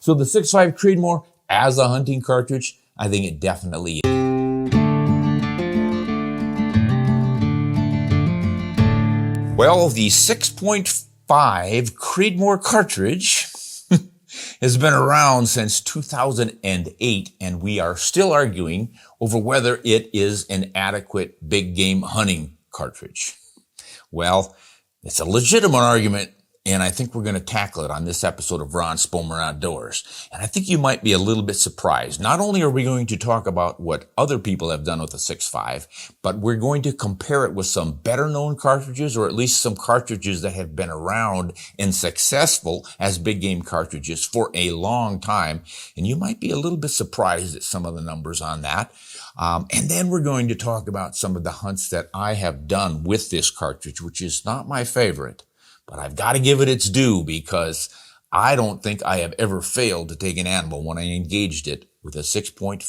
So the 6.5 Creedmoor as a hunting cartridge, I think it definitely is. Well, the 6.5 Creedmoor cartridge has been around since 2008, and we are still arguing over whether it is an adequate big game hunting cartridge. Well, it's a legitimate argument, and I think we're going to tackle it on this episode of Ron Spomer Outdoors. And I think you might be a little bit surprised. Not only are we going to talk about what other people have done with the 6.5, but we're going to compare it with some better known cartridges, or at least some cartridges that have been around and successful as big game cartridges for a long time. And you might be a little bit surprised at some of the numbers on that. And then we're going to talk about some of the hunts that I have done with this cartridge, which is not my favorite. But I've got to give it its due, because I don't think I have ever failed to take an animal when I engaged it with a 6.5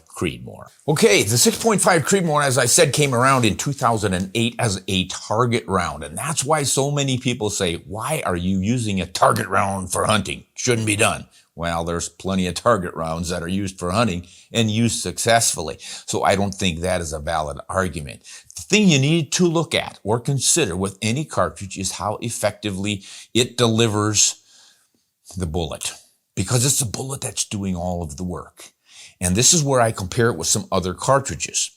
Creedmoor. Okay, the 6.5 Creedmoor, as I said, came around in 2008 as a target round. And that's why so many people say, why are you using a target round for hunting? Shouldn't be done. Well, there's plenty of target rounds that are used for hunting and used successfully. So I don't think that is a valid argument. The thing you need to look at or consider with any cartridge is how effectively it delivers the bullet, because it's the bullet that's doing all of the work. And this is where I compare it with some other cartridges.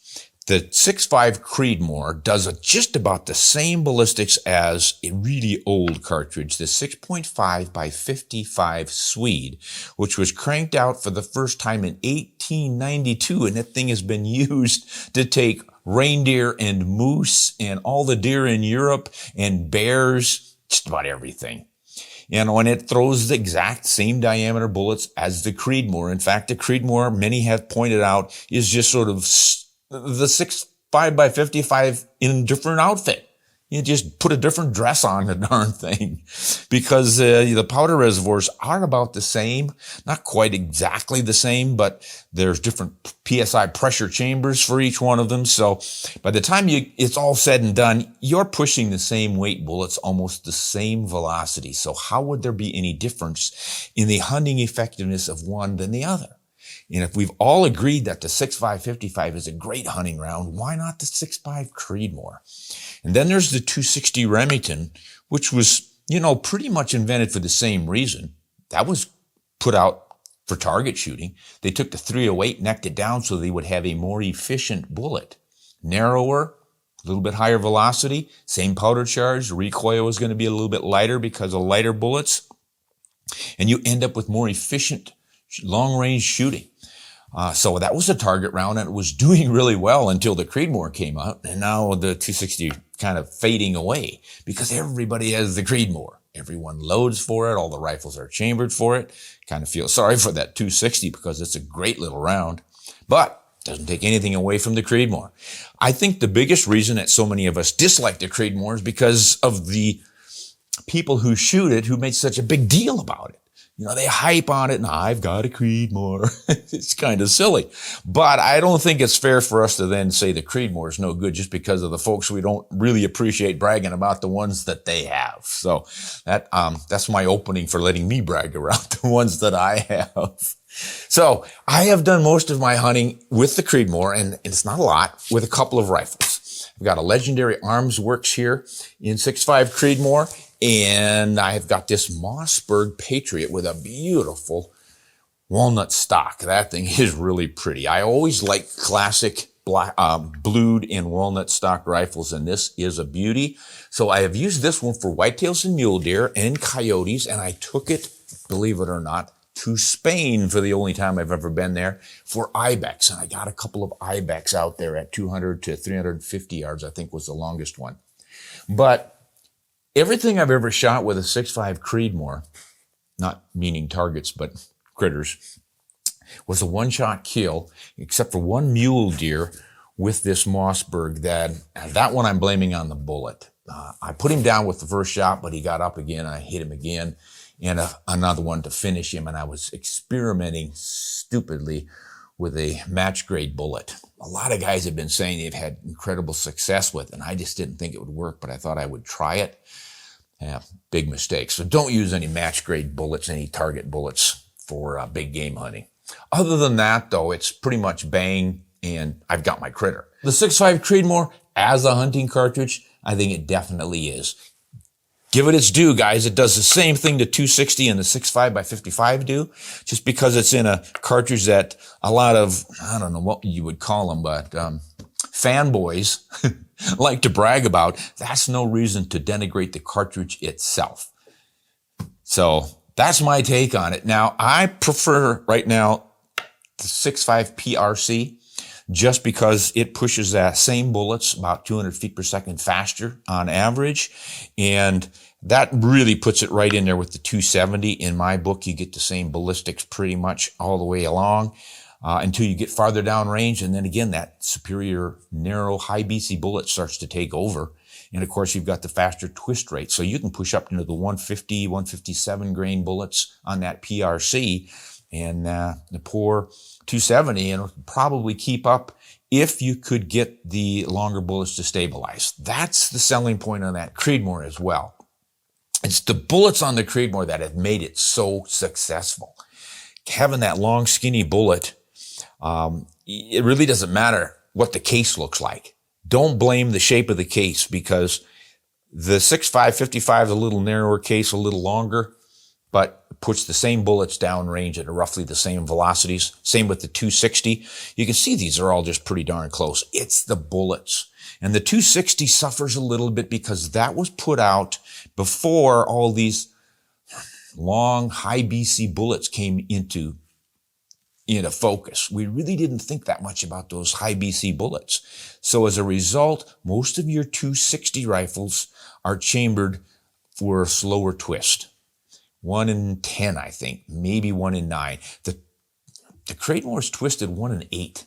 The 6.5 Creedmoor does just about the same ballistics as a really old cartridge, the 6.5 by 55 Swede, which was cranked out for the first time in 1892. And that thing has been used to take reindeer and moose and all the deer in Europe and bears, just about everything. And when it throws the exact same diameter bullets as the Creedmoor. In fact, the Creedmoor, many have pointed out, is just sort of the 6.5 by 55 in a different outfit. You just put a different dress on the darn thing, because the powder reservoirs are about the same, not quite exactly the same, but there's different PSI pressure chambers for each one of them. So by the time it's all said and done, you're pushing the same weight bullets, almost the same velocity. So how would there be any difference in the hunting effectiveness of one than the other? And if we've all agreed that the 6.5 55 is a great hunting round, why not the 6.5 Creedmoor? And then there's the 260 Remington, which was, pretty much invented for the same reason. That was put out for target shooting. They took the 308, necked it down so they would have a more efficient bullet. Narrower, a little bit higher velocity, same powder charge. The recoil was going to be a little bit lighter because of lighter bullets. And you end up with more efficient long-range shooting. So that was a target round, and it was doing really well until the Creedmoor came out, and now the 260 kind of fading away because everybody has the Creedmoor. Everyone loads for it. All the rifles are chambered for it. Kind of feel sorry for that 260 because it's a great little round, but doesn't take anything away from the Creedmoor. I think the biggest reason that so many of us dislike the Creedmoor is because of the people who shoot it who made such a big deal about it. They hype on it, and I've got a Creedmoor. It's kind of silly. But I don't think it's fair for us to then say the Creedmoor is no good just because of the folks we don't really appreciate bragging about the ones that they have. So that's my opening for letting me brag around the ones that I have. So I have done most of my hunting with the Creedmoor, and it's not a lot, with a couple of rifles. I've got a legendary Arms Works here in 6.5 Creedmoor. And I've got this Mossberg Patriot with a beautiful walnut stock. That thing is really pretty. I always like classic blued and walnut stock rifles, and this is a beauty. So I have used this one for whitetails and mule deer and coyotes, and I took it, believe it or not, to Spain for the only time I've ever been there for ibex. And I got a couple of ibex out there at 200 to 350 yards, I think was the longest one. But everything I've ever shot with a 6.5 Creedmoor, not meaning targets, but critters, was a one-shot kill, except for one mule deer with this Mossberg. That one I'm blaming on the bullet. I put him down with the first shot, but he got up again, and I hit him again, and another one to finish him, and I was experimenting stupidly with a match-grade bullet. A lot of guys have been saying they've had incredible success with it, and I just didn't think it would work, but I thought I would try it. Yeah, big mistake. So don't use any match-grade bullets, any target bullets for big game hunting. Other than that, though, it's pretty much bang, and I've got my critter. The 6.5 Creedmoor, as a hunting cartridge, I think it definitely is. Give it its due, guys. It does the same thing the 260 and the 6.5 by 55 do, just because it's in a cartridge that a lot of, I don't know what you would call them, but fanboys like to brag about. That's no reason to denigrate the cartridge itself. So that's my take on it. Now, I prefer right now the 6.5 PRC just because it pushes that same bullets about 200 feet per second faster on average. And that really puts it right in there with the 270. In my book, you get the same ballistics pretty much all the way along until you get farther down range. And then again, that superior narrow high BC bullet starts to take over. And of course, you've got the faster twist rate. So you can push up into the 150, 157 grain bullets on that PRC. And the poor 270, and it'll probably keep up if you could get the longer bullets to stabilize. That's the selling point on that Creedmoor as well. It's the bullets on the Creedmoor that have made it so successful. Having that long, skinny bullet, it really doesn't matter what the case looks like. Don't blame the shape of the case, because the 6.5 55 is a little narrower case, a little longer, but puts the same bullets downrange at roughly the same velocities. Same with the 260. You can see these are all just pretty darn close. It's the bullets. And the 260 suffers a little bit because that was put out before all these long, high BC bullets came into focus. We really didn't think that much about those high BC bullets. So as a result, most of your 260 rifles are chambered for a slower twist. 1 in 10, I think, maybe 1 in 9. The Creedmoor is twisted 1 in 8,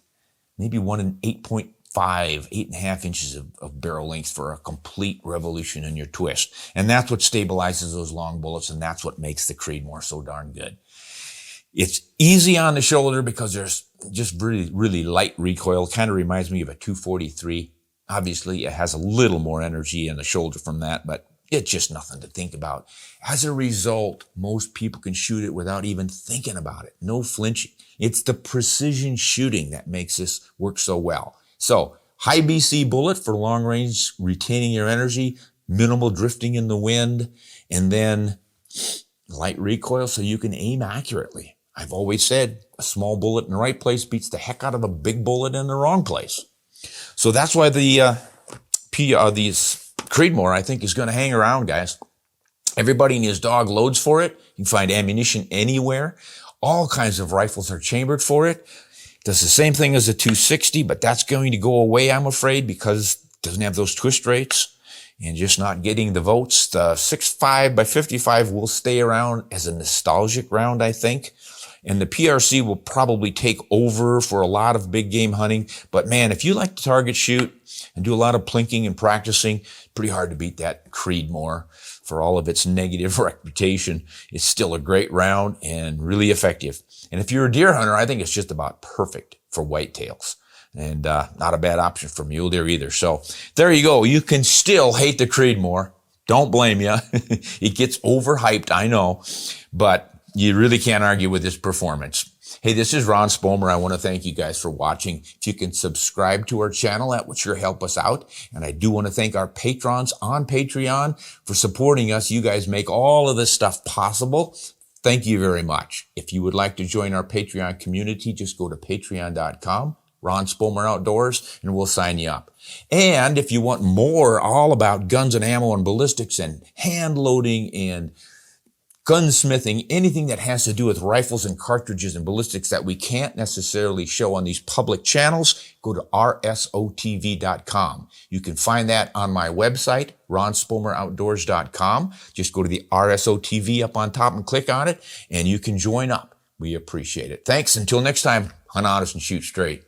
maybe 1 in 8.5, 8.5 inches of barrel length for a complete revolution in your twist. And that's what stabilizes those long bullets, and that's what makes the Creedmoor so darn good. It's easy on the shoulder because there's just really, really light recoil. Kind of reminds me of a 243. Obviously, it has a little more energy in the shoulder from that, but it's just nothing to think about. As a result, most people can shoot it without even thinking about it. No flinching. It's the precision shooting that makes this work so well. So, high BC bullet for long range, retaining your energy, minimal drifting in the wind, and then light recoil so you can aim accurately. I've always said a small bullet in the right place beats the heck out of a big bullet in the wrong place. So that's why these Creedmoor, I think, is going to hang around, guys. Everybody and his dog loads for it. You can find ammunition anywhere. All kinds of rifles are chambered for it. Does the same thing as the 260, but that's going to go away, I'm afraid, because it doesn't have those twist rates and just not getting the votes. The 6.5 by 55 will stay around as a nostalgic round, I think. And the PRC will probably take over for a lot of big game hunting. But man, if you like to target shoot and do a lot of plinking and practicing, pretty hard to beat that Creedmoor. For all of its negative reputation, it's still a great round and really effective. And if you're a deer hunter, I think it's just about perfect for whitetails. And not a bad option for mule deer either. So there you go. You can still hate the Creedmoor. Don't blame you. It gets overhyped, I know. But you really can't argue with its performance. Hey, this is Ron Spomer. I want to thank you guys for watching. If you can subscribe to our channel, that would sure help us out. And I do want to thank our patrons on Patreon for supporting us. You guys make all of this stuff possible. Thank you very much. If you would like to join our Patreon community, just go to patreon.com, Ron Spomer Outdoors, and we'll sign you up. And if you want more all about guns and ammo and ballistics and hand loading and gunsmithing, anything that has to do with rifles and cartridges and ballistics that we can't necessarily show on these public channels, go to rsotv.com. You can find that on my website, ronspomeroutdoors.com. Just go to the RSOTV up on top and click on it, and you can join up. We appreciate it. Thanks. Until next time, hunt honest and shoot straight.